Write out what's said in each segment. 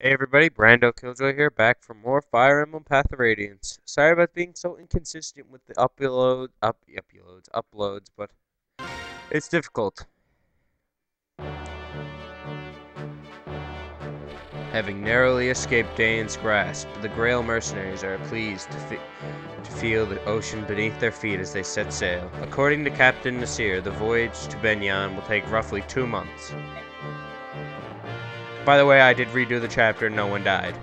Hey everybody, brandokilljoy here, back for more Fire Emblem Path of Radiance. Sorry about being so inconsistent with the uploads, but it's difficult. Having narrowly escaped Dane's grasp, the Grail mercenaries are pleased to feel the ocean beneath their feet as they set sail. According to Captain Nasir, the voyage to Benyan will take roughly 2 months. By the way, I did redo the chapter, no one died.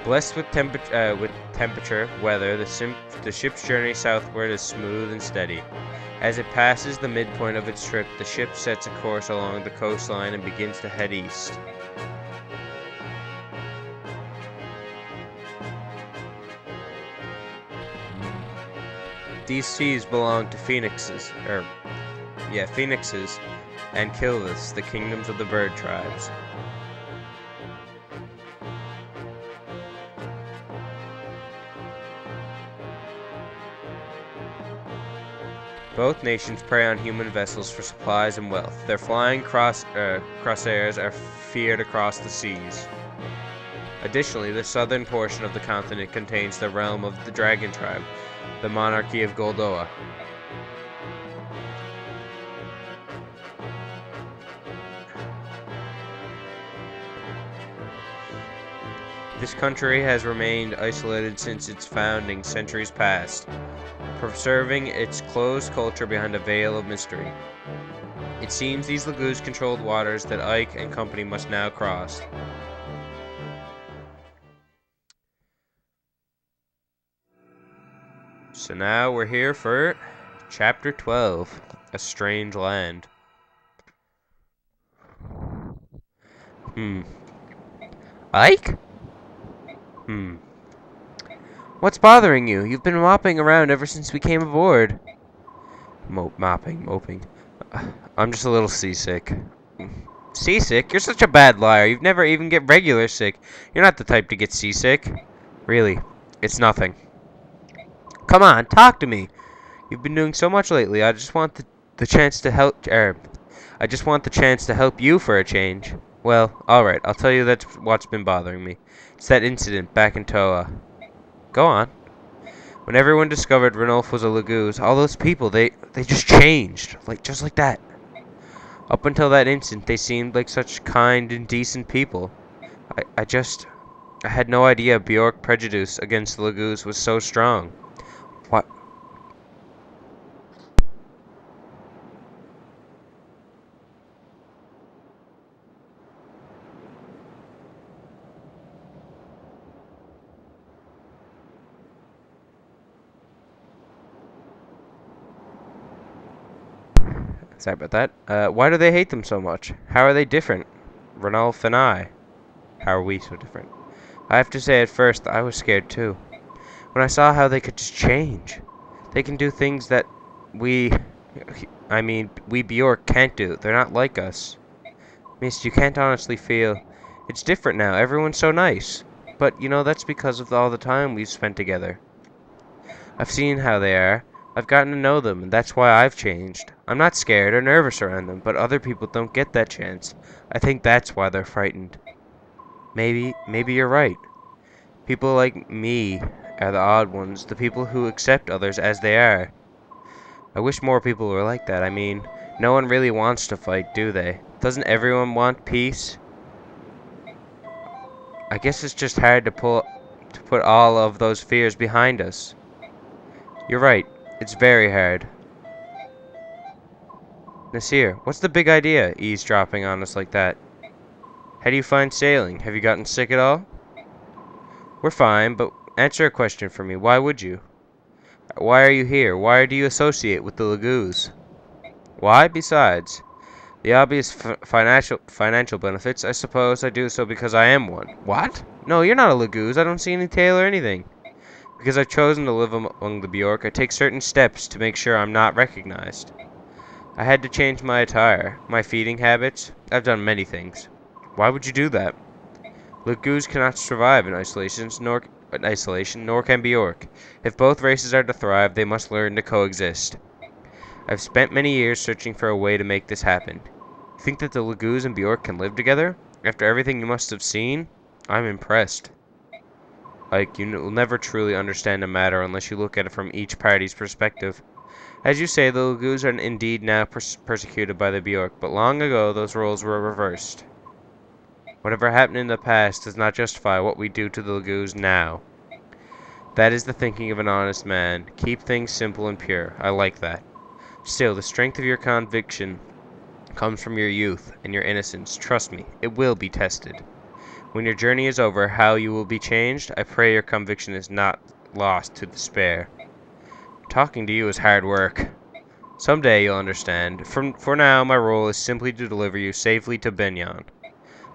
Blessed with temperature weather, the ship's journey southward is smooth and steady. As it passes the midpoint of its trip, the ship sets a course along the coastline and begins to head east. These seas belong to Phoenixes, and Kilvis, the kingdoms of the bird tribes. Both nations prey on human vessels for supplies and wealth. Their flying crosshairs are feared across the seas. Additionally, the southern portion of the continent contains the realm of the Dragon Tribe, the monarchy of Goldoa. This country has remained isolated since its founding centuries past, preserving its closed culture behind a veil of mystery. It seems these lagoons controlled waters that Ike and company must now cross. So now we're here for Chapter 12, A Strange Land. Ike? What's bothering you? You've been mopping around ever since we came aboard. Moping. I'm just a little seasick. Seasick? You're such a bad liar. You've never even get regular sick. You're not the type to get seasick. Really, it's nothing. Come on, talk to me. You've been doing so much lately. I just want the chance to help. I just want the chance to help you for a change. Well, alright, I'll tell you that's what's been bothering me. It's that incident back in Toa. Go on. When everyone discovered Ranulf was a Laguz, all those people, they just changed. Just like that. Up until that instant, they seemed like such kind and decent people. I had no idea Bjork prejudice against the Laguz was so strong. What? Sorry about that. Why do they hate them so much? How are they different? Ranulf and I. How are we so different? I have to say at first I was scared too. When I saw how they could just change. They can do things that we Bjork can't do. They're not like us. Mist, you can't honestly feel. It's different now. Everyone's so nice. But, that's because of all the time we've spent together. I've seen how they are. I've gotten to know them, and that's why I've changed. I'm not scared or nervous around them, but other people don't get that chance. I think that's why they're frightened. Maybe you're right. People like me are the odd ones, the people who accept others as they are. I wish more people were like that. No one really wants to fight, do they? Doesn't everyone want peace? I guess it's just hard to put all of those fears behind us. You're right. It's very hard. Nasir, what's the big idea, eavesdropping on us like that? How do you find sailing? Have you gotten sick at all? We're fine, but answer a question for me. Why would you? Why are you here? Why do you associate with the Laguz? Why, besides? The obvious financial benefits. I suppose I do so because I am one. What? No, you're not a Laguz. I don't see any tail or anything. Because I've chosen to live among the Bjork, I take certain steps to make sure I'm not recognized. I had to change my attire, my feeding habits. I've done many things. Why would you do that? Laguz cannot survive in isolation, nor can Bjork. If both races are to thrive, they must learn to coexist. I've spent many years searching for a way to make this happen. Think that the Lagoos and Bjork can live together? After everything you must have seen? I'm impressed. Like, you will never truly understand a matter unless you look at it from each party's perspective. As you say, the Lagoos are indeed now persecuted by the Bjork, but long ago those roles were reversed. Whatever happened in the past does not justify what we do to the Lagoos now. That is the thinking of an honest man. Keep things simple and pure. I like that. Still, the strength of your conviction comes from your youth and your innocence. Trust me, it will be tested. When your journey is over, how you will be changed, I pray your conviction is not lost to despair. Talking to you is hard work. Someday you'll understand. For now, my role is simply to deliver you safely to Benyon.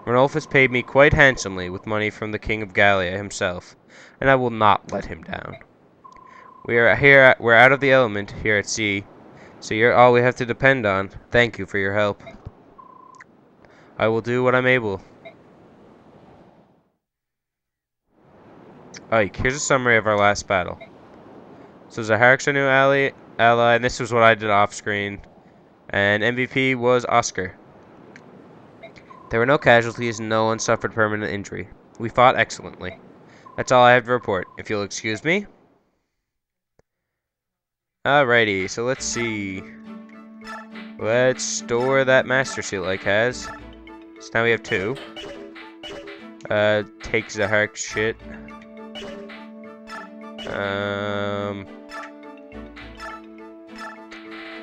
Ranulf has paid me quite handsomely with money from the King of Gallia himself, and I will not let him down. We're out of the element here at sea, so you're all we have to depend on. Thank you for your help. I will do what I'm able. Ike, here's a summary of our last battle. So Zahark's our new ally, and this was what I did off screen. And MVP was Oscar. There were no casualties and no one suffered permanent injury. We fought excellently. That's all I have to report, if you'll excuse me. Alrighty, so let's see. Let's store that Master Seal Ike has. So now we have 2. Take Zahark's shit.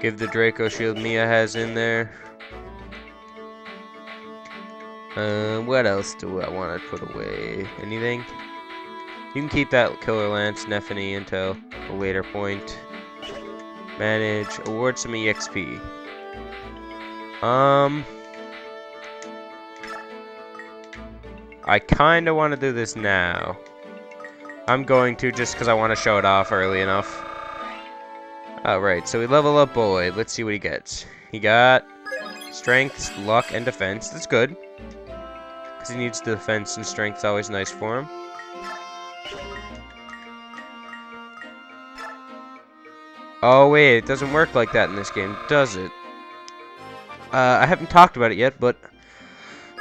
Give the Draco shield Mia has in there. What else do I want to put away? Anything? You can keep that Killer Lance Nephany until a later point. Manage. Award some EXP. I kinda want to do this now. I'm going to just because I want to show it off early enough. Alright, so we level up Boyd. Let's see what he gets. He got strength, luck, and defense. That's good. Because he needs defense and strength. It's always nice for him. Oh wait, it doesn't work like that in this game, does it? I haven't talked about it yet, but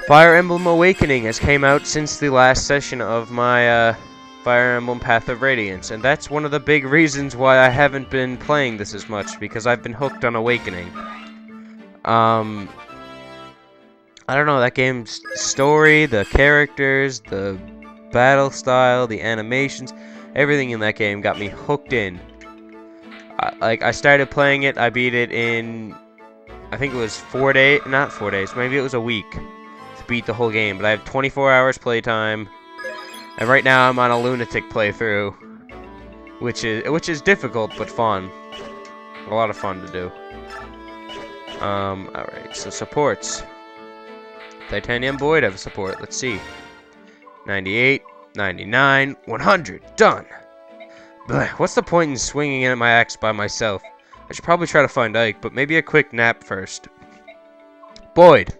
Fire Emblem Awakening has came out since the last session of my Fire Emblem Path of Radiance, and that's one of the big reasons why I haven't been playing this as much, because I've been hooked on Awakening. I don't know, that game's story, the characters, the battle style, the animations, everything in that game got me hooked in. I started playing it, I beat it in, I think it was 4 days, not 4 days, maybe it was a week to beat the whole game, but I have 24 hours playtime. And right now I'm on a lunatic playthrough, which is difficult but fun. A lot of fun to do. Alright, so supports. Titanium Boyd have a support, let's see. 98, 99, 100, done! Blech, what's the point in swinging at my axe by myself? I should probably try to find Ike, but maybe a quick nap first. Boyd!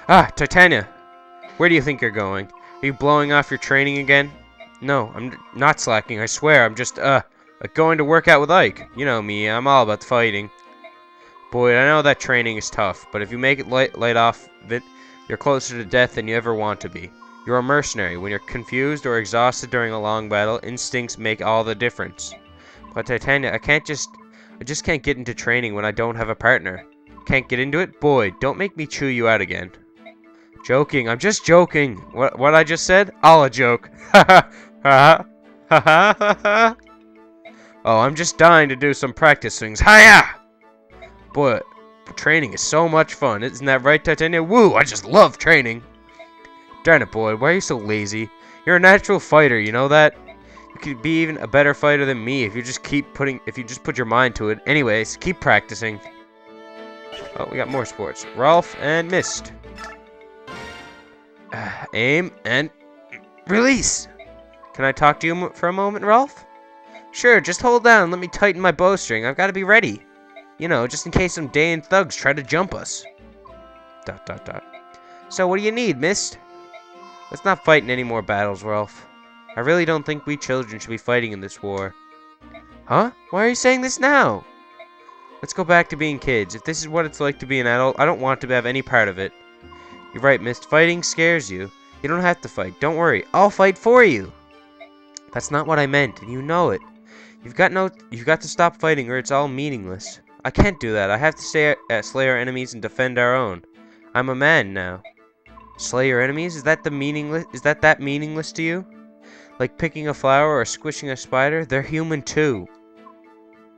Ah, Titania! Where do you think you're going? Are you blowing off your training again? No, I'm not slacking, I swear. I'm just, like going to work out with Ike. You know me, I'm all about fighting. Boyd, I know that training is tough, but if you make it light off of it, you're closer to death than you ever want to be. You're a mercenary. When you're confused or exhausted during a long battle, instincts make all the difference. But Titania, I just can't get into training when I don't have a partner. Can't get into it? Boyd, don't make me chew you out again. Joking, I'm just joking. What I just said? All a joke. Ha ha ha. Oh, I'm just dying to do some practice swings. Hiya! Boy, training is so much fun. Isn't that right, Titania? Woo, I just love training. Darn it, Boyd, why are you so lazy? You're a natural fighter, you know that? You could be even a better fighter than me if you just put your mind to it. Anyways, keep practicing. Oh, we got more sports. Rolf and Mist. Aim and release. Can I talk to you for a moment, Rolf? Sure, just hold down and let me tighten my bowstring. I've got to be ready. You know, just in case some Dayan thugs try to jump us. ... So what do you need, Mist? Let's not fight in any more battles, Rolf. I really don't think we children should be fighting in this war. Huh? Why are you saying this now? Let's go back to being kids. If this is what it's like to be an adult, I don't want to have any part of it. You're right, Mist. Fighting scares you. You don't have to fight. Don't worry. I'll fight for you. That's not what I meant, and you know it. You've got to stop fighting or it's all meaningless. I can't do that. I have to slay our enemies and defend our own. I'm a man now. Slay your enemies? Is that meaningless to you? Like picking a flower or squishing a spider? They're human too.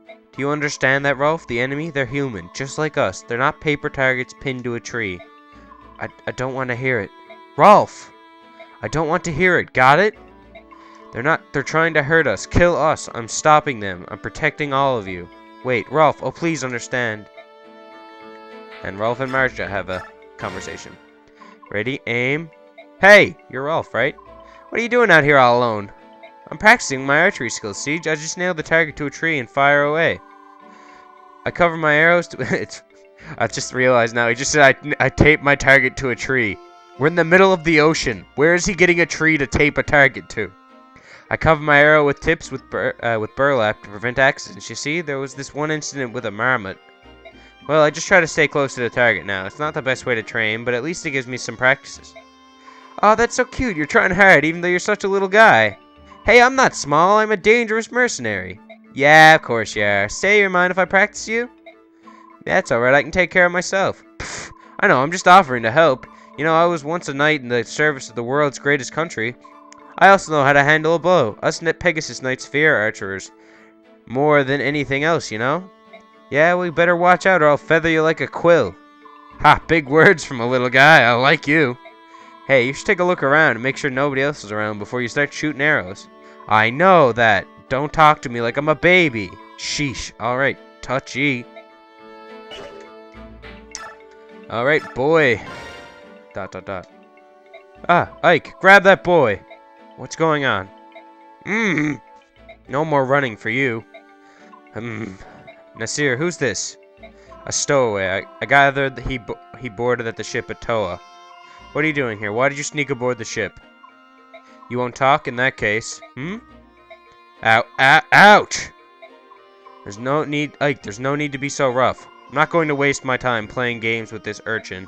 Do you understand that, Rolf? The enemy? They're human, just like us. They're not paper targets pinned to a tree. I don't want to hear it. Rolf! I don't want to hear it. Got it? They're trying to hurt us. Kill us. I'm stopping them. I'm protecting all of you. Wait, Rolf, oh please understand. And Rolf and Marja have a conversation. Ready, aim. Hey, you're Rolf, right? What are you doing out here all alone? I'm practicing my archery skills, Siege. I just nailed the target to a tree and fire away. I cover my arrows to... I've just realized now. He just said I taped my target to a tree. We're in the middle of the ocean. Where is he getting a tree to tape a target to? I cover my arrow with tips with burlap to prevent accidents. You see, there was this one incident with a marmot. Well, I just try to stay close to the target now. It's not the best way to train, but at least it gives me some practices. Oh, that's so cute. You're trying hard, even though you're such a little guy. Hey, I'm not small. I'm a dangerous mercenary. Yeah, of course you are. Stay your mind if I practice you? That's alright. I can take care of myself. Pfft, I know. I'm just offering to help. You know, I was once a knight in the service of the world's greatest country. I also know how to handle a bow. Us Pegasus Knights fear archers more than anything else, you know? Yeah, we better watch out or I'll feather you like a quill. Ha, big words from a little guy. I like you. Hey, you should take a look around and make sure nobody else is around before you start shooting arrows. I know that. Don't talk to me like I'm a baby. Sheesh. Alright, touchy. Alright, boy. ... Ah, Ike, grab that boy. What's going on? No more running for you. Nasir, who's this? A stowaway. I gathered that he boarded at the ship at Toa. What are you doing here? Why did you sneak aboard the ship? You won't talk in that case. Ouch! There's no need, Ike, there's no need to be so rough. I'm not going to waste my time playing games with this urchin.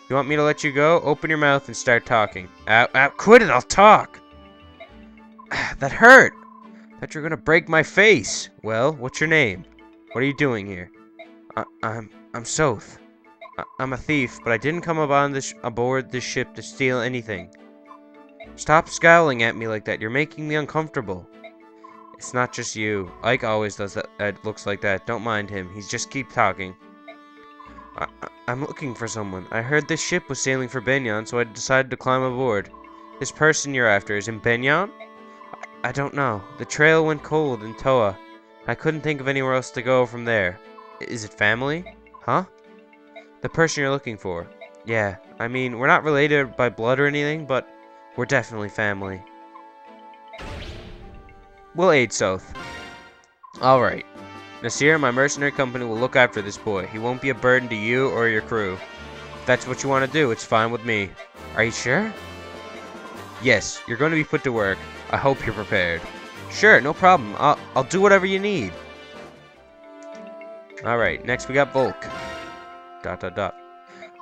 You want me to let you go? Open your mouth and start talking. Quit it, I'll talk! That hurt! Thought you were gonna break my face. Well, what's your name? What are you doing here? I'm Soth. I'm a thief, but I didn't come aboard this ship to steal anything. Stop scowling at me like that. You're making me uncomfortable. It's not just you. Ike always does that. Looks like that. Don't mind him. He's just keep talking. I'm looking for someone. I heard this ship was sailing for Benyon, so I decided to climb aboard. This person you're after is in Benyon? I don't know. The trail went cold in Toa. I couldn't think of anywhere else to go from there. Is it family? Huh? The person you're looking for. Yeah, I mean, we're not related by blood or anything, but we're definitely family. We'll aid Soth. Alright. Nasir, my mercenary company will look after this boy. He won't be a burden to you or your crew. If that's what you want to do, it's fine with me. Are you sure? Yes, you're going to be put to work. I hope you're prepared. Sure, no problem. I'll do whatever you need. Alright, next we got Volk. ...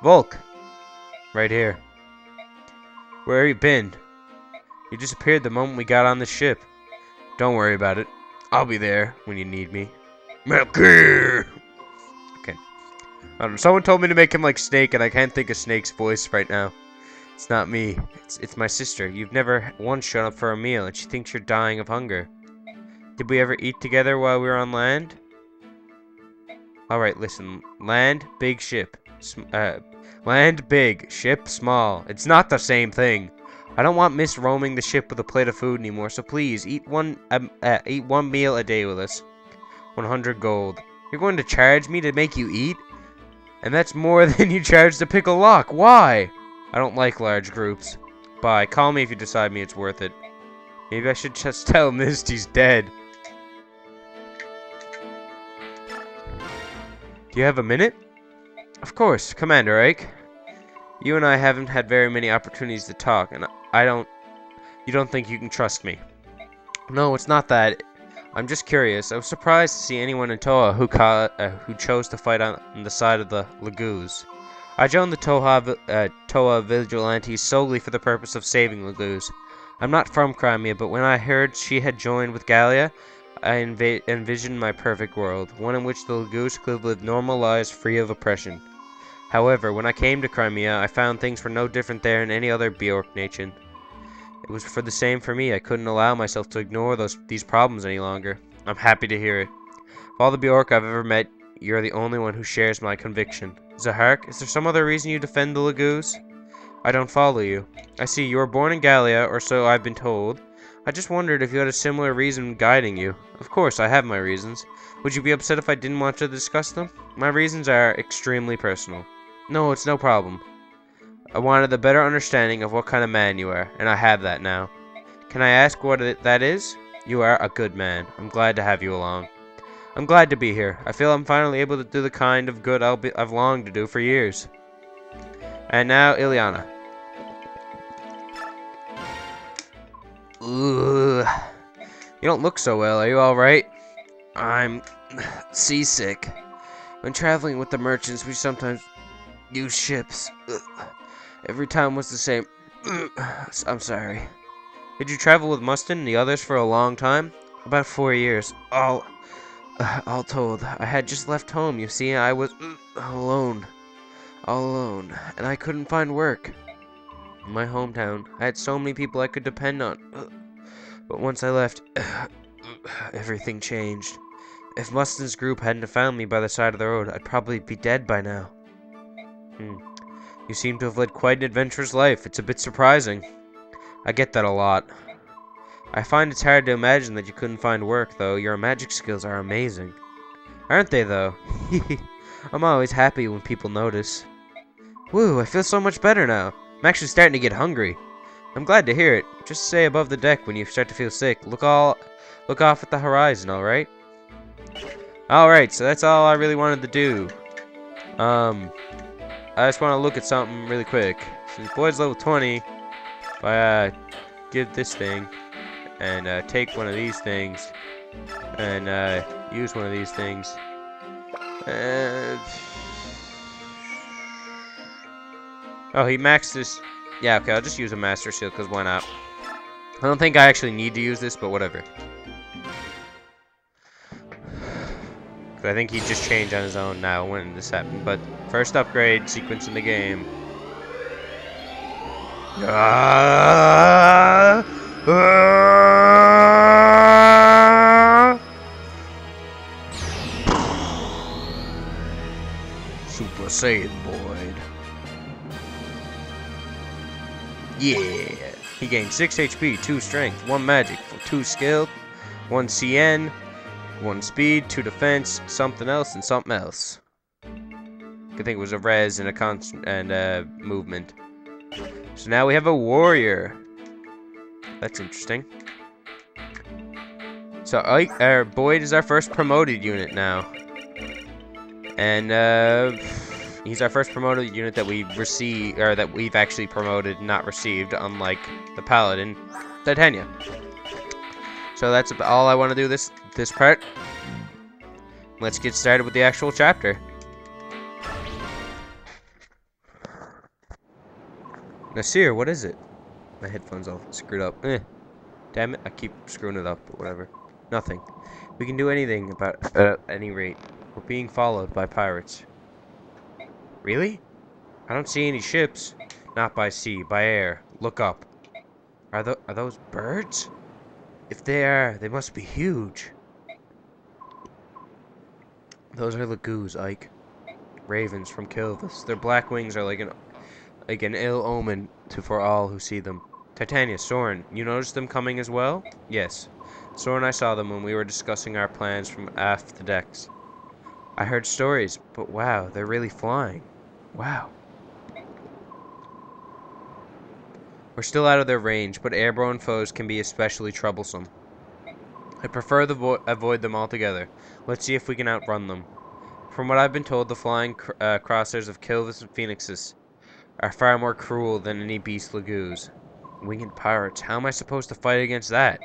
Volk! Right here. Where have you been? You disappeared the moment we got on the ship. Don't worry about it. I'll be there when you need me. Melky! Okay. Someone told me to make him like Snake, and I can't think of Snake's voice right now. It's not me. It's my sister. You've never once shown up for a meal, and she thinks you're dying of hunger. Did we ever eat together while we were on land? Alright, listen. Land, big ship. Land, big. Ship, small. It's not the same thing. I don't want Miss roaming the ship with a plate of food anymore, so please, eat one meal a day with us. 100 gold. You're going to charge me to make you eat? And that's more than you charge to pick a lock. Why? I don't like large groups. Bye. Call me if you decide it's worth it. Maybe I should just tell Mist he's dead. Do you have a minute? Of course, Commander Ike. You and I haven't had very many opportunities to talk, and you don't think you can trust me. No, it's not that. I'm just curious. I was surprised to see anyone in Toa who chose to fight on the side of the Lagoos. I joined the Toa Vigilantes solely for the purpose of saving Lagoos. I'm not from Crimea, but when I heard she had joined with Gallia, I envisioned my perfect world, one in which the Lagoos could live normal lives free of oppression. However, when I came to Crimea, I found things were no different there than any other Bjork nation. It was for the same for me. I couldn't allow myself to ignore these problems any longer. I'm happy to hear it. Of all the Bjork I've ever met, you're the only one who shares my conviction. Zahark, is there some other reason you defend the Lagoos? I don't follow you. I see you were born in Gallia, or so I've been told. I just wondered if you had a similar reason guiding you. Of course, I have my reasons. Would you be upset if I didn't want to discuss them? My reasons are extremely personal. No, it's no problem. I wanted a better understanding of what kind of man you are, and I have that now. Can I ask what that is? You are a good man. I'm glad to have you along. I'm glad to be here. I feel I'm finally able to do the kind of good I've longed to do for years. And now, Ileana. Ugh. You don't look so well. Are you alright? I'm seasick. When traveling with the merchants, we sometimes use ships. Ugh. Every time was the same. I'm sorry. Did you travel with Mustin and the others for a long time? About 4 years. All told. I had just left home. You see, I was alone. All alone. And I couldn't find work. In my hometown, I had so many people I could depend on. But once I left, everything changed. If Mustin's group hadn't found me by the side of the road, I'd probably be dead by now. You seem to have led quite an adventurous life. It's a bit surprising. I get that a lot. I find it's hard to imagine that you couldn't find work, though. Your magic skills are amazing. Aren't they, though? I'm always happy when people notice. Woo, I feel so much better now. I'm actually starting to get hungry. I'm glad to hear it. Just stay above the deck when you start to feel sick. Look off at the horizon, alright? Alright, so that's all I really wanted to do. I just want to look at something really quick. Since boy's level 20, if I give this thing and take one of these things and use one of these things, oh, he maxed this. Yeah, okay, I'll just use a Master Seal because why not? I don't think I actually need to use this, but whatever. I think he just changed on his own now when this happened. But first upgrade sequence in the game. Super Saiyan Boyd. Yeah. He gained 6 HP, 2 strength, 1 magic, 2 skill, 1 CN, 1 speed, 2 defense, something else, and something else. I think it was a res and a constant and movement. So now we have a warrior. That's interesting. So Boyd is our first promoted unit now, and he's our first promoted unit that we've received, or that we've actually promoted, not received, unlike the Paladin, Titania. So that's all I want to do this part. Let's get started with the actual chapter. Nasir, what is it? My headphones all screwed up. Damn it, I keep screwing it up, but whatever. Nothing. We can do anything about at any rate. We're being followed by pirates. Really? I don't see any ships. Not by sea, by air. Look up. Are those birds? If they are, they must be huge. Those are Lagoos, Ike. Ravens from Kilvis. Their black wings are like an ill omen for all who see them. Titania, Soren, you noticed them coming as well? Yes. Soren and I saw them when we were discussing our plans from aft the decks. I heard stories, but wow, they're really flying. Wow. We're still out of their range, but airborne foes can be especially troublesome. I prefer to avoid them altogether. Let's see if we can outrun them. From what I've been told, the flying crosshairs of Kilvis and Phoenixes are far more cruel than any beast Lagoos. Winged pirates, how am I supposed to fight against that?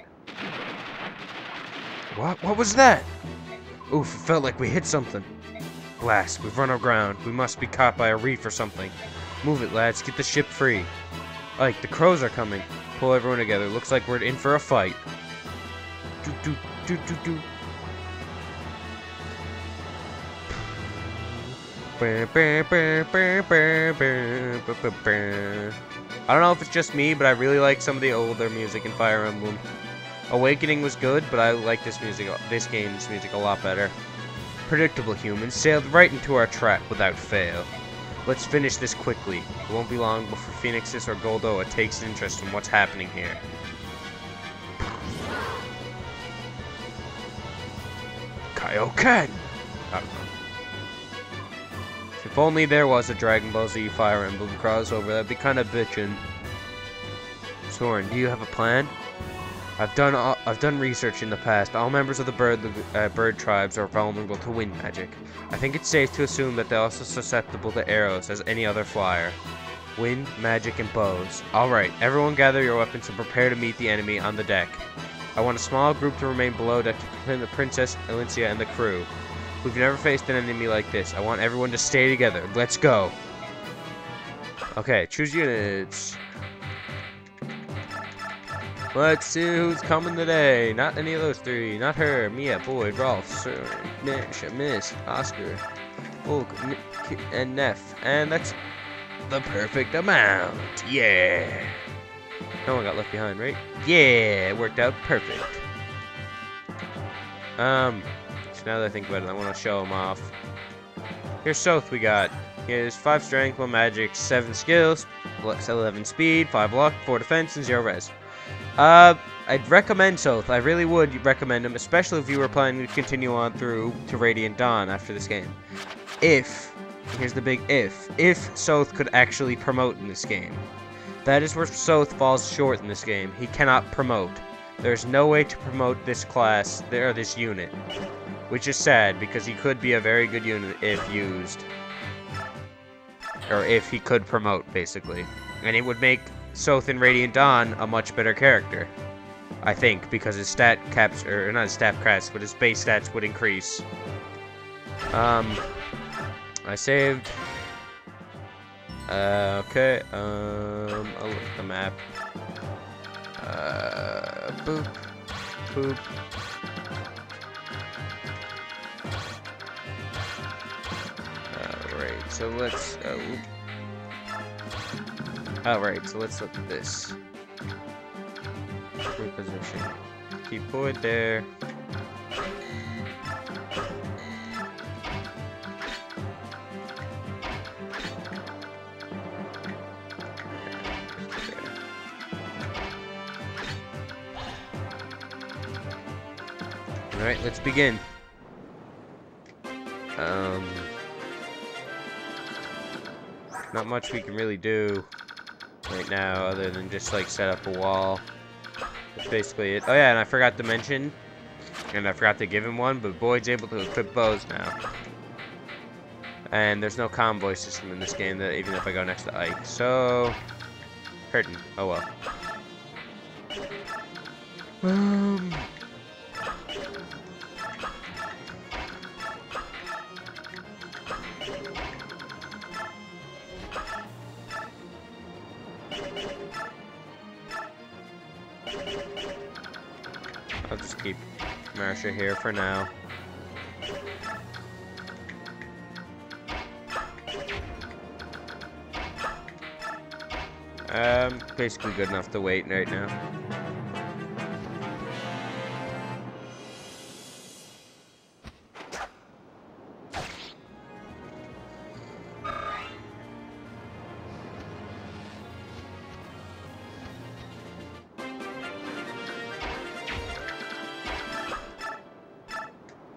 What was that? Oof, it felt like we hit something. Blast, we've run aground. We must be caught by a reef or something. Move it, lads. Get the ship free. Ike, the crows are coming. Pull everyone together. Looks like we're in for a fight. Do, do, do, do, do. I don't know if it's just me, but I really like some of the older music in Fire Emblem. Awakening was good, but I like this game's music a lot better. Predictable humans sailed right into our trap without fail. Let's finish this quickly. It won't be long before Phoenixus or Goldoa takes interest in what's happening here. Kaioken! If only there was a Dragon Ball Z Fire Emblem crossover, that'd be kind of bitchin'. Soren, do you have a plan? I've done research in the past. All members of the bird tribes are vulnerable to wind magic. I think it's safe to assume that they're also susceptible to arrows as any other flyer. Wind, magic, and bows. Alright, everyone gather your weapons and prepare to meet the enemy on the deck. I want a small group to remain below deck to defend the Princess, Elincia, and the crew. We've never faced an enemy like this. I want everyone to stay together. Let's go. Okay, choose units. Let's see who's coming today. Not any of those three. Not her, Mia, Boyd, Rolf, Sir, Miss, Oscar, Volk, and Neff. And that's the perfect amount. Yeah. No one got left behind, right? Yeah, it worked out perfect. So now that I think about it, I want to show them off. Here's Soth we got. He has 5 strength, 1 magic, 7 skills, 11 speed, 5 luck, 4 defense, and 0 res. I'd recommend Soth. I really would recommend him, especially if you were planning to continue on through to Radiant Dawn after this game. Here's the big if Soth could actually promote in this game. That is where Soth falls short in this game. He cannot promote. There's no way to promote this class, or this unit. Which is sad, because he could be a very good unit if used. Or if he could promote, basically. And it would make Soth in Radiant Dawn a much better character. I think, because his stat caps, or not his stat caps, but his base stats would increase. I saved. Okay, I'll look at the map. Boop. Boop. Alright, so let's, alright, so let's look at this. Reposition. Keep Boyd there. Alright, let's begin. Not much we can really do right now other than just like set up a wall. That's basically it. Oh yeah, and I forgot to mention, and I forgot to give him one, but Boyd's able to equip bows now. And there's no convoy system in this game, that even if I go next to Ike. So, hurting. Oh well. I'll just keep Marsha here for now. Basically good enough to wait right now.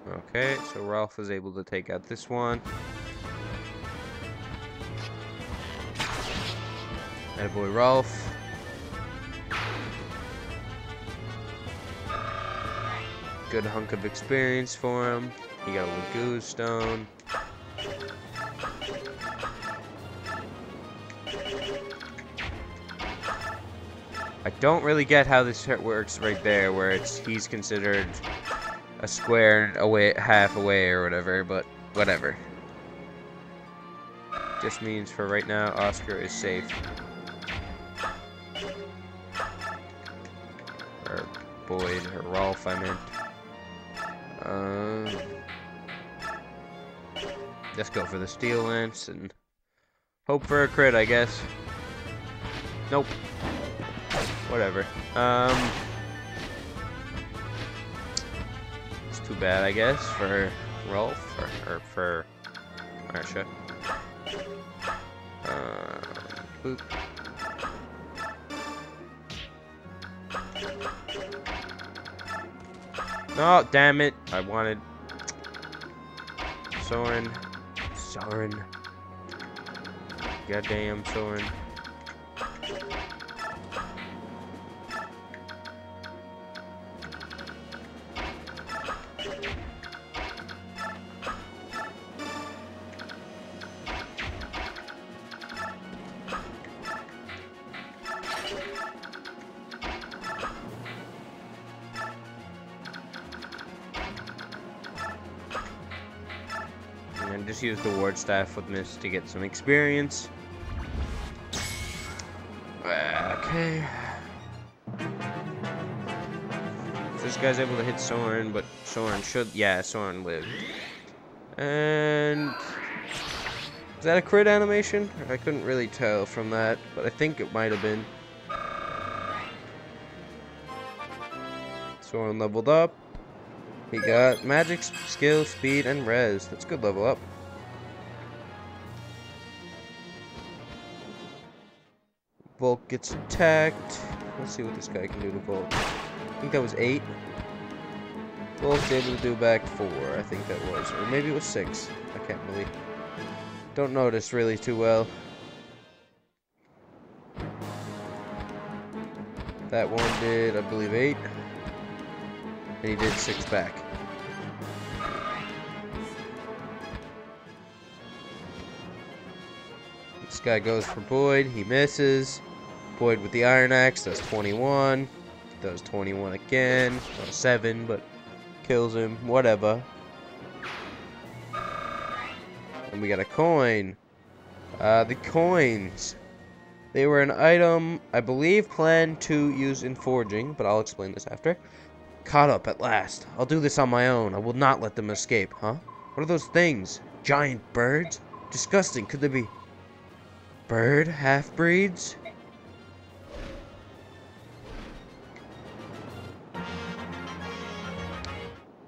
Okay, so Ralph was able to take out this one. Attaboy Ralph. Good hunk of experience for him. He got a Lagoo Stone. I don't really get how this works right there, where he's considered a square away, half away or whatever, but whatever. Just means for right now, Oscar is safe. Or Boyd, or Rolf, I meant. Just go for the steel lance and hope for a crit, I guess. Nope. Whatever. It's too bad, I guess, for Rolf, or for Marsha. Boop. No, damn it. I wanted Soren. Soren. Goddamn Soren. And just use the ward staff with Miss to get some experience. Okay. This guy's able to hit Soren, but Soren should... Yeah, Soren lived. And... Is that a crit animation? I couldn't really tell from that, but I think it might have been. Soren leveled up. He got magic, skill, speed, and res. That's a good level up. Volk gets attacked. Let's see what this guy can do to Volk. I think that was 8. Volk's able to do back 4, I think that was. Or maybe it was 6. I can't really... Don't notice really too well. That one did, I believe, 8. And he did 6 back. This guy goes for Boyd. He misses. Boyd with the Iron Axe does 21. Does 21 again. Not 7, but kills him. Whatever. And we got a coin. The coins. They were an item, I believe, planned to use in forging, but I'll explain this after. Caught up at last. I'll do this on my own. I will not let them escape, huh? What are those things? Giant birds? Disgusting. Could they be bird half-breeds?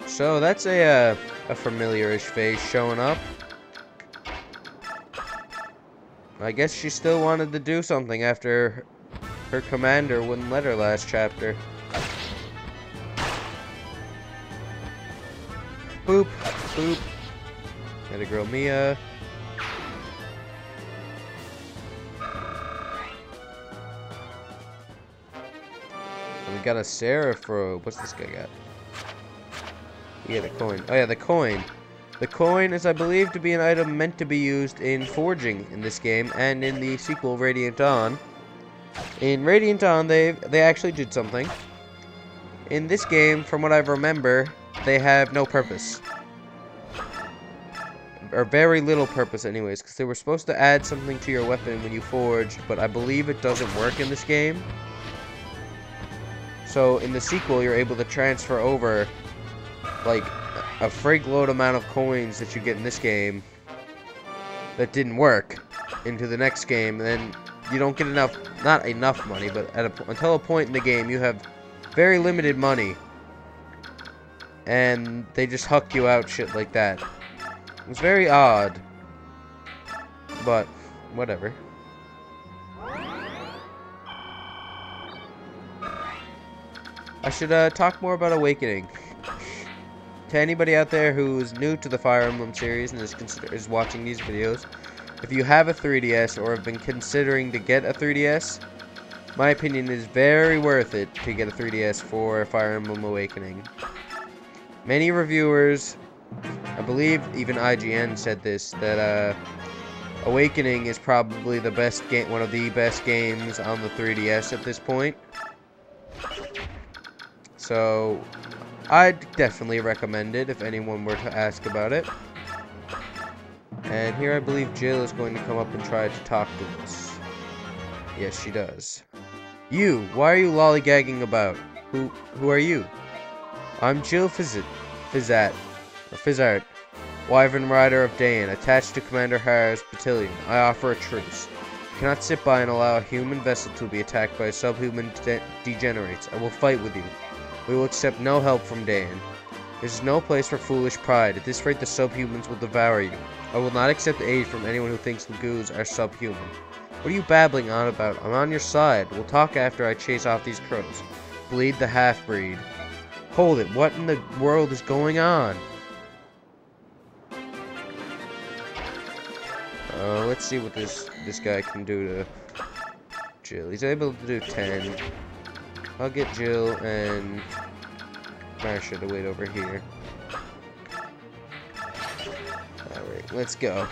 So that's a familiar-ish face showing up. I guess she still wanted to do something after her commander wouldn't let her last chapter. Boop, boop. Got a girl Mia. And we got a Seraph robe. What's this guy got? He got a coin. Oh yeah, the coin. The coin is, I believe, to be an item meant to be used in forging in this game and in the sequel Radiant Dawn. In Radiant Dawn, they actually did something. In this game, from what I remember, they have no purpose. Or very little purpose anyways, because they were supposed to add something to your weapon when you forged, but I believe it doesn't work in this game. So in the sequel, you're able to transfer over, like, a frig load amount of coins that you get in this game that didn't work into the next game, and then you don't get enough, not enough money, but until a point in the game, you have very limited money. And they just huck you out shit like that. It was very odd. But, whatever. I should talk more about Awakening. To anybody out there who's new to the Fire Emblem series and is watching these videos, if you have a 3DS or have been considering to get a 3DS, my opinion is very worth it to get a 3DS for Fire Emblem Awakening. Many reviewers, I believe even IGN said this, that Awakening is probably the best game, one of the best games on the 3DS at this point. So I'd definitely recommend it if anyone were to ask about it. And here I believe Jill is going to come up and try to talk to us. Yes, she does. You! Why are you lollygagging about? Who are you? I'm Jill Fizzart, Wyvern Rider of Dain, attached to Commander Har's battalion. I offer a truce. You cannot sit by and allow a human vessel to be attacked by subhuman degenerates. I will fight with you. We will accept no help from Dain. This is no place for foolish pride. At this rate, the subhumans will devour you. I will not accept aid from anyone who thinks Lagoos are subhuman. What are you babbling on about? I'm on your side. We'll talk after I chase off these crows. Bleed the half-breed. Hold it. What in the world is going on? Let's see what this guy can do to Jill. He's able to do 10. I'll get Jill and Marsha to wait over here. Alright, let's go.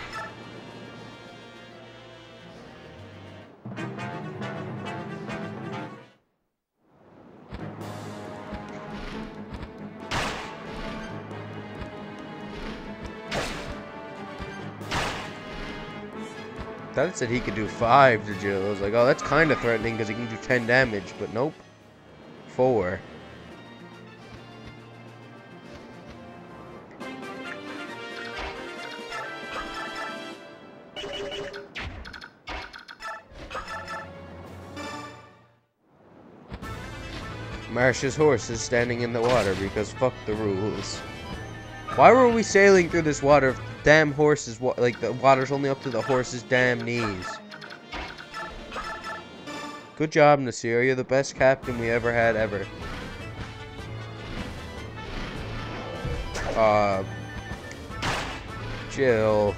I thought it said he could do 5 to Jill. I was like, oh, that's kind of threatening because he can do 10 damage, but nope. 4. Marsha's horse is standing in the water because fuck the rules. Why were we sailing through this water if the damn horse is like the water's only up to the horse's damn knees? Good job, Nasir. You're the best captain we ever had ever. Jill.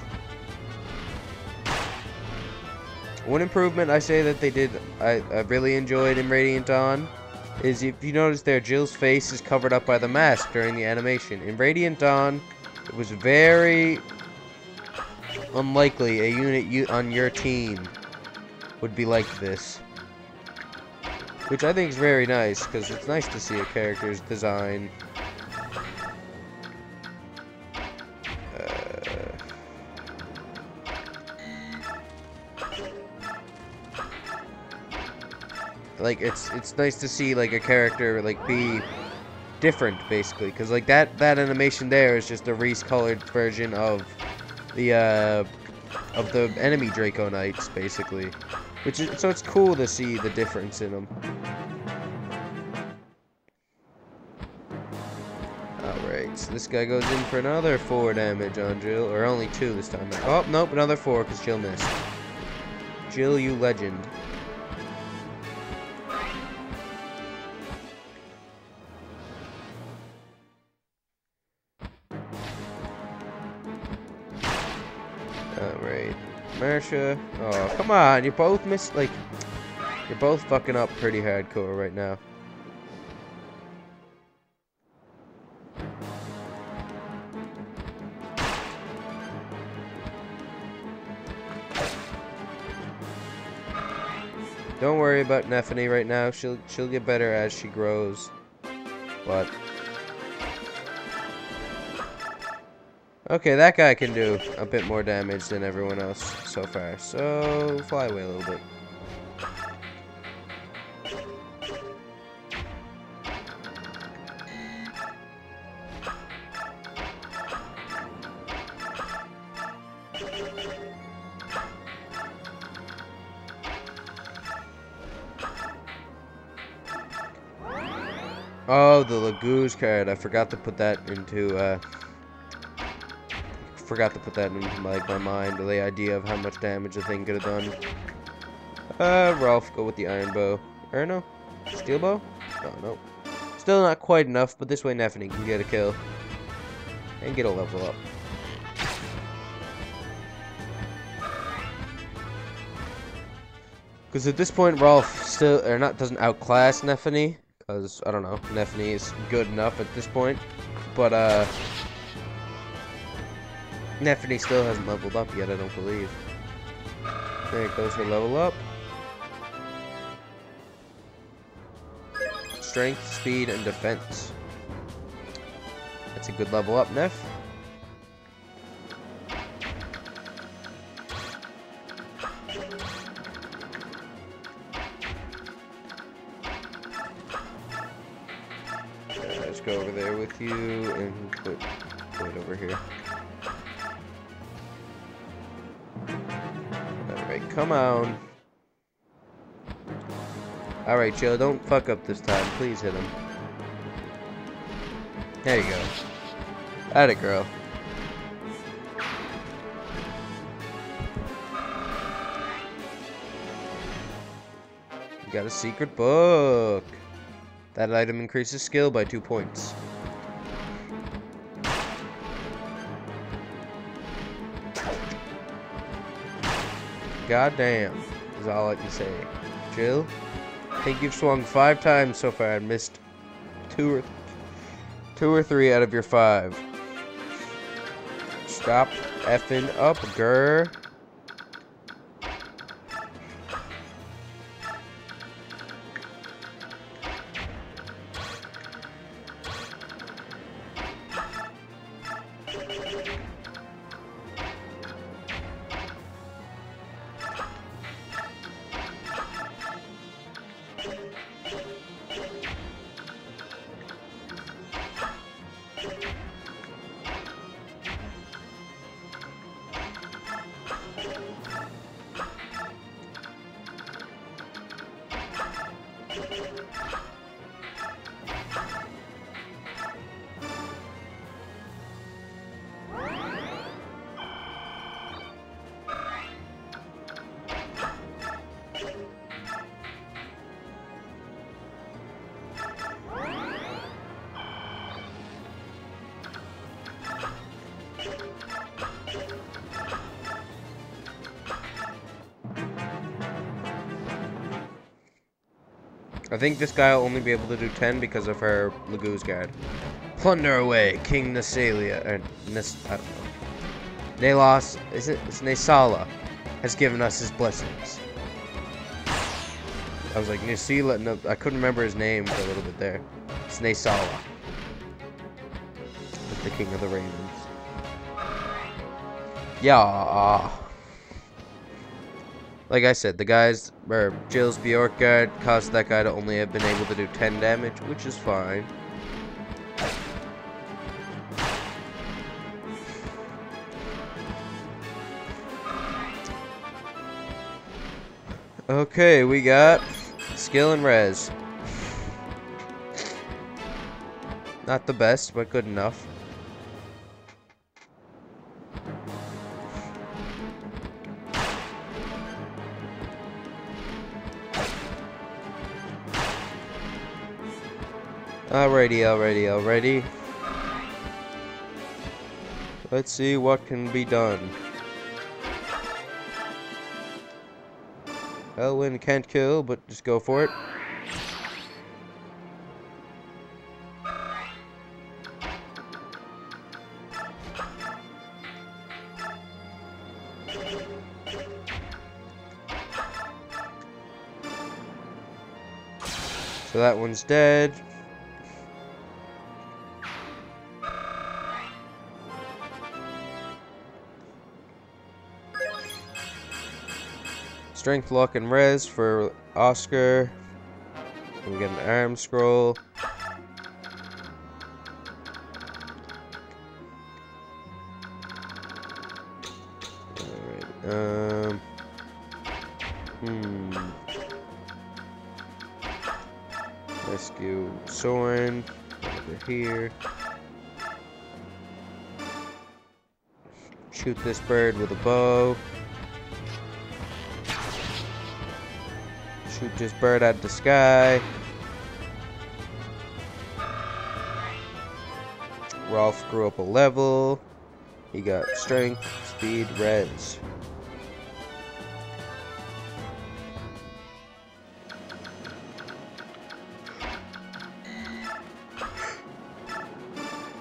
One improvement I say that they did, I really enjoyed in Radiant Dawn, is if you notice there, Jill's face is covered up by the mask during the animation. In Radiant Dawn, it was very unlikely a unit on your team would be like this. Which I think is very nice, because it's nice to see a character's design. Like it's nice to see like a character like be different basically, because like that animation there is just a Reese-colored version of the enemy Draco Knights basically, which is, so it's cool to see the difference in them. Alright, so this guy goes in for another 4 damage on Jill, or only 2 this time. Oh nope, another 4 because Jill missed. Jill, you legend. Alright, Marsha. Oh, come on, you both missed, like, you're both fucking up pretty hardcore right now. Don't worry about Nephany right now, she'll get better as she grows, but... Okay, that guy can do a bit more damage than everyone else so far, so fly away a little bit. Oh, the Lagoos card, I forgot to put that into, like my mind, the idea of how much damage the thing could have done. Rolf, go with the iron bow. Or no? Steel bow? Oh, no. Still not quite enough, but this way Nephany can get a kill. And get a level up. Because at this point, Rolf still, or not, doesn't outclass Nephany. Because, I don't know, Nephany is good enough at this point. But, Nephany still hasn't leveled up yet, I don't believe. There goes her level up. Strength, speed, and defense. That's a good level up, Neff. Let's go over there with you and put it over here. Alright, come on. Alright, Joe, don't fuck up this time. Please hit him. There you go. Atta girl. You got a secret book. That item increases skill by 2 points. Goddamn, is all I can say. Jill, I think you've swung 5 times so far and missed two or three out of your 5. Stop effing up, grr. I think this guy will only be able to do 10 because of her Lagoo's guard. Plunder away, King Nasalia, or I don't know. Nalos, is it? It's Nasala, has given us his blessings. I was like, Nasila, no, I couldn't remember his name for a little bit there. It's Nasala. It's the King of the Ravens. Yeah. Like I said, the guys, or Jill's Bjork guard caused that guy to only have been able to do 10 damage, which is fine. Okay, we got skill and res. Not the best, but good enough. Alrighty. Let's see what can be done. Elwyn can't kill, but just go for it. So that one's dead. Strength, luck, and res for Oscar. We get an arm scroll. Alright, Rescue Soren over here. Shoot this bird with a bow. Shoot this bird out the sky. Rolf grew up a level. He got strength, speed, res.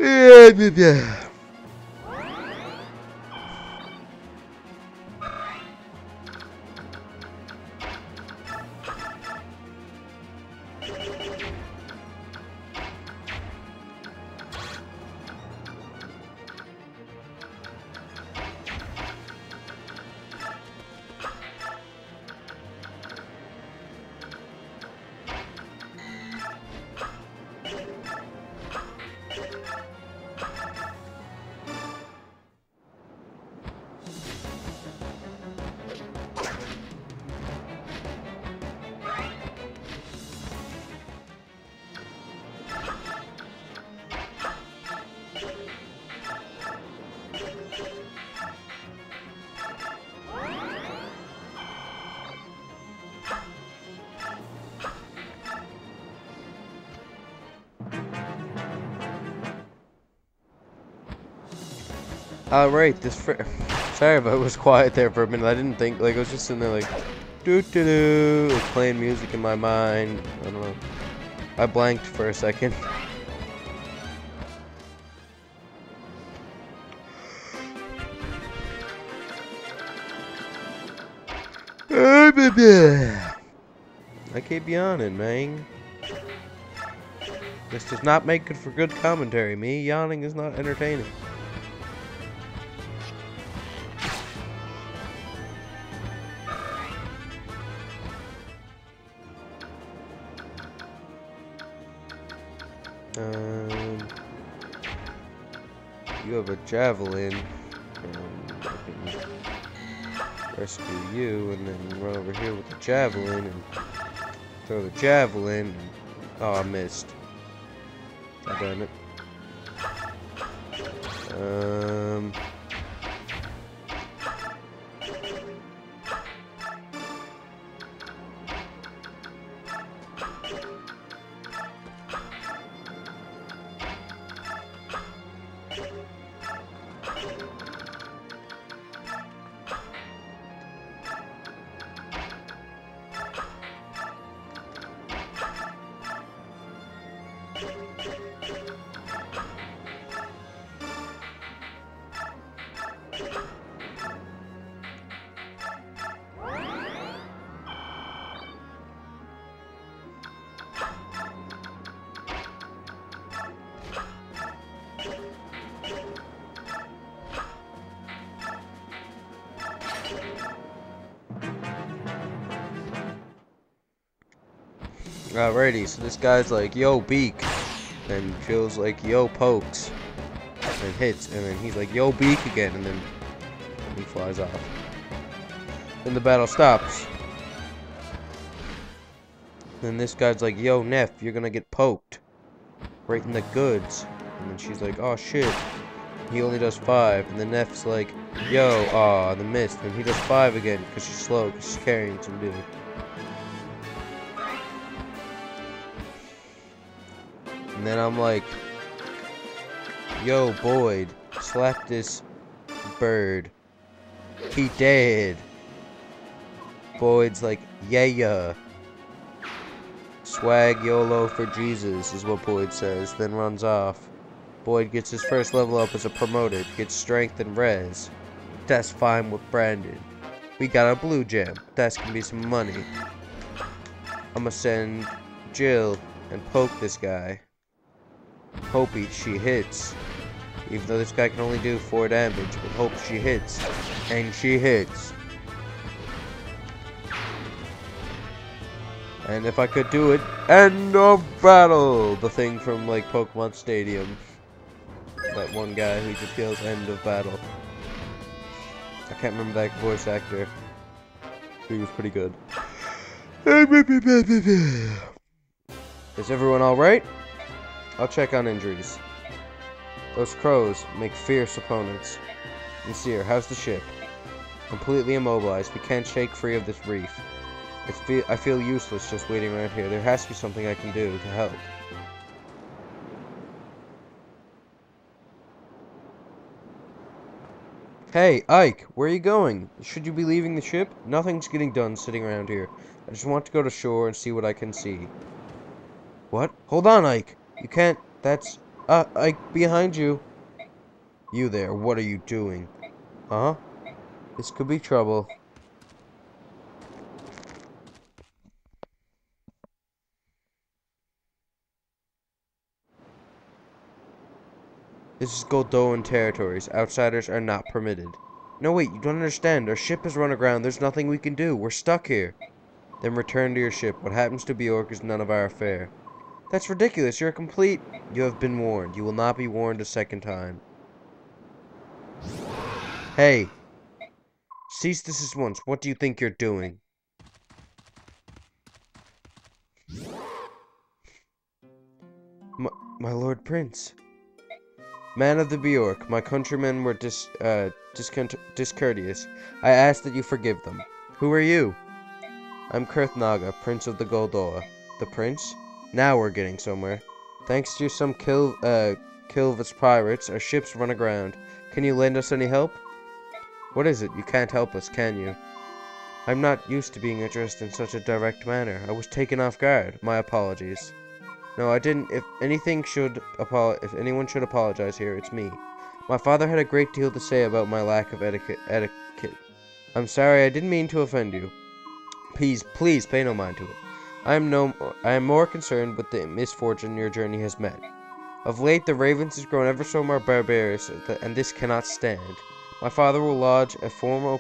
Yeah. Right, sorry if I was quiet there for a minute. I didn't think, like, I was just sitting there, like, doo-doo-doo, like, playing music in my mind. I don't know. I blanked for a second. I keep yawning, man. This does not make good for good commentary. Me yawning is not entertaining. You have a javelin. I can rescue you, and then run over here with the javelin, and throw the javelin. And, oh, I missed. God damn it. Alrighty, so this guy's like, yo, beak, and Jill's like, yo, pokes, and hits, and then he's like, yo, beak again, and then he flies off. Then the battle stops. Then this guy's like, yo, Neff, you're gonna get poked, right in the goods, and then she's like, oh, shit, he only does 5, and then Neff's like, yo, aw, the missed, and he does 5 again, because she's slow, because she's carrying some dude. And then I'm like, yo, Boyd, slap this bird. He dead. Boyd's like, yeah. Swag YOLO for Jesus is what Boyd says, then runs off. Boyd gets his first level up as a promoted, gets strength and res. That's fine with Brandon. We got a blue gem. That's gonna be some money. I'ma send Jill and poke this guy. Hope she hits. Even though this guy can only do 4 damage, but hope she hits. And she hits. And if I could do it, end of battle! The thing from, like, Pokemon Stadium. That one guy who just yells end of battle. I can't remember that voice actor. He was pretty good. Is everyone alright? I'll check on injuries. Those crows make fierce opponents. Monsieur, how's the ship? Completely immobilized. We can't shake free of this reef. I feel useless just waiting around here. There has to be something I can do to help. Hey, Ike, where are you going? Should you be leaving the ship? Nothing's getting done sitting around here. I just want to go to shore and see what I can see. What? Hold on, Ike. You can't. That's... Ike, behind you. You there, what are you doing? Huh? This could be trouble. This is Goldoan territories. Outsiders are not permitted. No, wait, you don't understand. Our ship has run aground. There's nothing we can do. We're stuck here. Then return to your ship. What happens to Bjork is none of our affair. That's ridiculous. You're a complete... You have been warned. You will not be warned a second time. Hey. Cease this at once. What do you think you're doing? My Lord Prince. Man of the Bjork, my countrymen were discourteous. I ask that you forgive them. Who are you? I'm Kurthnaga, Prince of the Goldoa. The Prince? Now we're getting somewhere. Thanks to some Kilvis pirates, our ships run aground. Can you lend us any help? What is it? You can't help us, can you? I'm not used to being addressed in such a direct manner. I was taken off guard. My apologies. No, I didn't. If anyone should apologize here, it's me. My father had a great deal to say about my lack of etiquette. I'm sorry, I didn't mean to offend you. Please pay no mind to it. I am more concerned with the misfortune your journey has met. Of late, the ravens has grown ever so more barbarous, and this cannot stand. My father will lodge a formal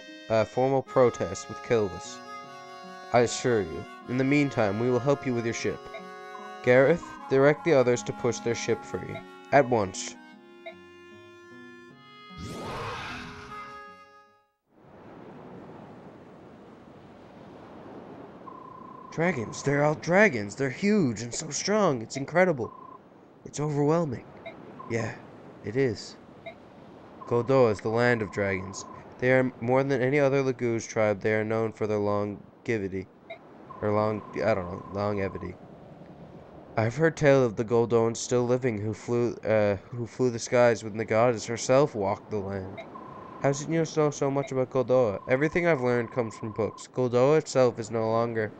protest with Kilvis, I assure you. In the meantime, we will help you with your ship. Gareth, direct the others to push their ship free. At once. Dragons, they're all dragons. They're huge and so strong. It's incredible. It's overwhelming. Yeah, it is. Goldoa is the land of dragons. They are more than any other Laguz tribe. They are known for their longevity. Longevity. I've heard tale of the Goldoans still living who flew the skies when the goddess herself walked the land. How did you know so much about Goldoa? Everything I've learned comes from books. Goldoa itself is no longer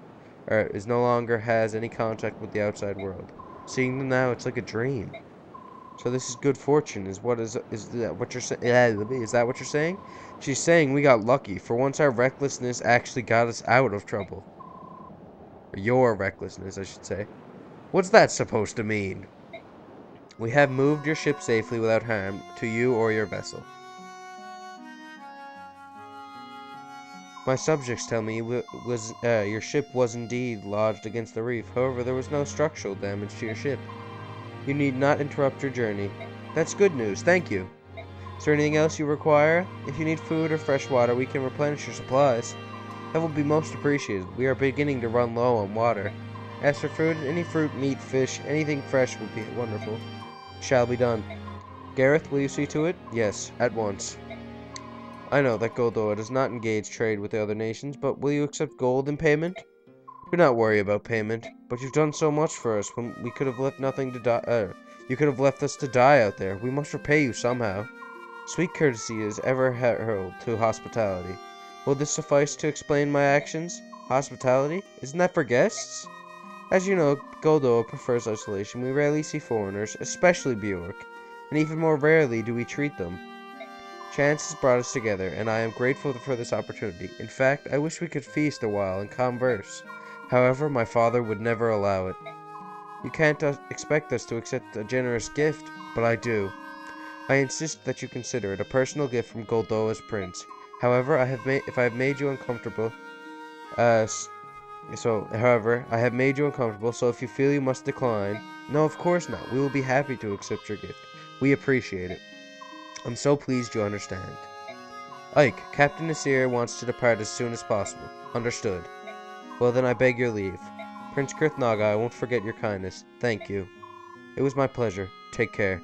has any contact with the outside world. Seeing them now, it's like a dream. So this is good fortune, is that what you're saying? Is that what you're saying? She's saying we got lucky. For once, our recklessness actually got us out of trouble. Or your recklessness, I should say. What's that supposed to mean? We have moved your ship safely without harm to you or your vessel. My subjects tell me your ship was indeed lodged against the reef. However, there was no structural damage to your ship. You need not interrupt your journey. That's good news, thank you. Is there anything else you require? If you need food or fresh water, we can replenish your supplies. That will be most appreciated. We are beginning to run low on water. As for food, any fruit, meat, fish, anything fresh would be wonderful. Shall be done. Gareth, will you see to it? Yes, at once. I know that Goldoa does not engage trade with the other nations, but will you accept gold in payment? Do not worry about payment, but you've done so much for us when we could have left nothing to die. You could have left us to die out there. We must repay you somehow. Sweet courtesy is ever held to hospitality. Will this suffice to explain my actions? Hospitality? Isn't that for guests? As you know, Goldoa prefers isolation. We rarely see foreigners, especially Bjork, and even more rarely do we treat them. Chance has brought us together, and I am grateful for this opportunity. In fact, I wish we could feast a while and converse. However, my father would never allow it. You can't expect us to accept a generous gift, but I do. I insist that you consider it a personal gift from Goldoa's prince. However, if I have made you uncomfortable, so if you feel you must decline, no, of course not. We will be happy to accept your gift. We appreciate it. I'm so pleased you understand. Ike, Captain Nasir wants to depart as soon as possible. Understood. Well then, I beg your leave. Prince Krithnaga, I won't forget your kindness. Thank you. It was my pleasure. Take care.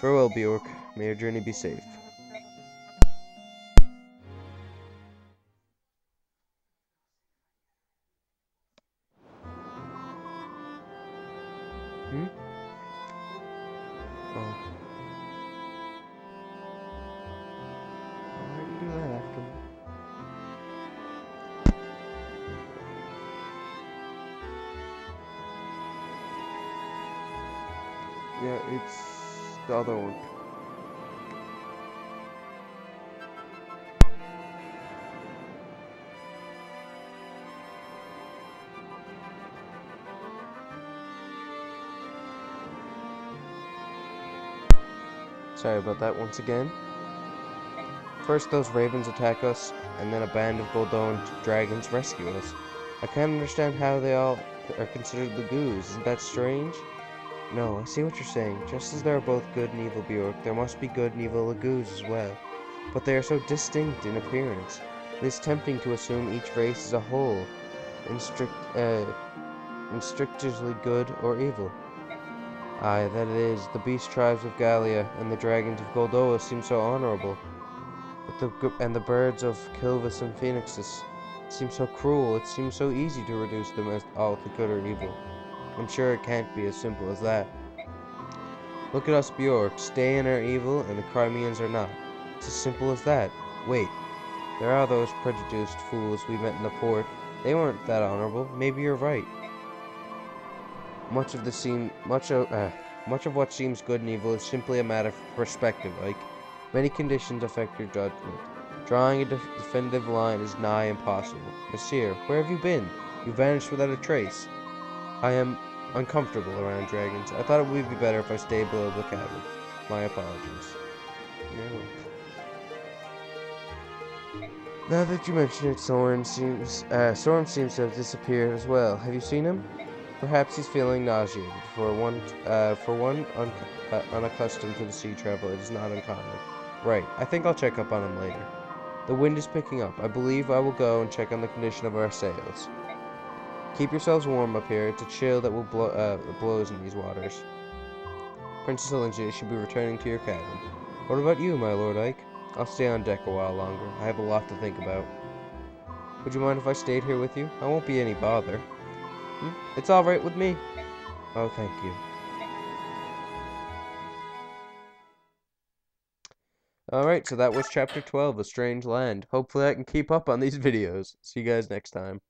Farewell, Bjork. May your journey be safe. Oh. Why did you do that after me? Yeah, it's the other one. Sorry about that once again. First those ravens attack us, and then a band of Goldoan dragons rescue us. I can't understand how they all are considered Laguz. Isn't that strange? No, I see what you're saying. Just as there are both good and evil Bjork, there must be good and evil Laguz as well. But they are so distinct in appearance. It is tempting to assume each race as a whole, instinctively good or evil. Aye, that it is. The beast tribes of Gallia and the dragons of Goldoa seem so honorable, but the birds of Kilvis and Phoenixus It seems so cruel. It seems so easy to reduce them as all to good or evil. I'm sure it can't be as simple as that. Look at us Bjorks. Stay in our evil, and the Crimeans are not. It's as simple as that. Wait. There are those prejudiced fools we met in the port. They weren't that honorable. Maybe you're right. Much of what seems good and evil is simply a matter of perspective, Ike. Many conditions affect your judgment. Drawing a definitive line is nigh impossible. Monsieur, where have you been? You vanished without a trace. I am uncomfortable around dragons. I thought it would be better if I stayed below the cabin. My apologies. Now that you mention it, Soren seems to have disappeared as well. Have you seen him? Perhaps he's feeling nauseated. For one unaccustomed to the sea travel, it is not uncommon. Right. I think I'll check up on him later. The wind is picking up. I believe I will go and check on the condition of our sails. Keep yourselves warm up here. It's a chill that will blows in these waters. Princess Olyncia should be returning to your cabin. What about you, my Lord Ike? I'll stay on deck a while longer. I have a lot to think about. Would you mind if I stayed here with you? I won't be any bother. It's all right with me. Oh, thank you. Alright, so that was Chapter 12, A Strange Land. Hopefully I can keep up on these videos. See you guys next time.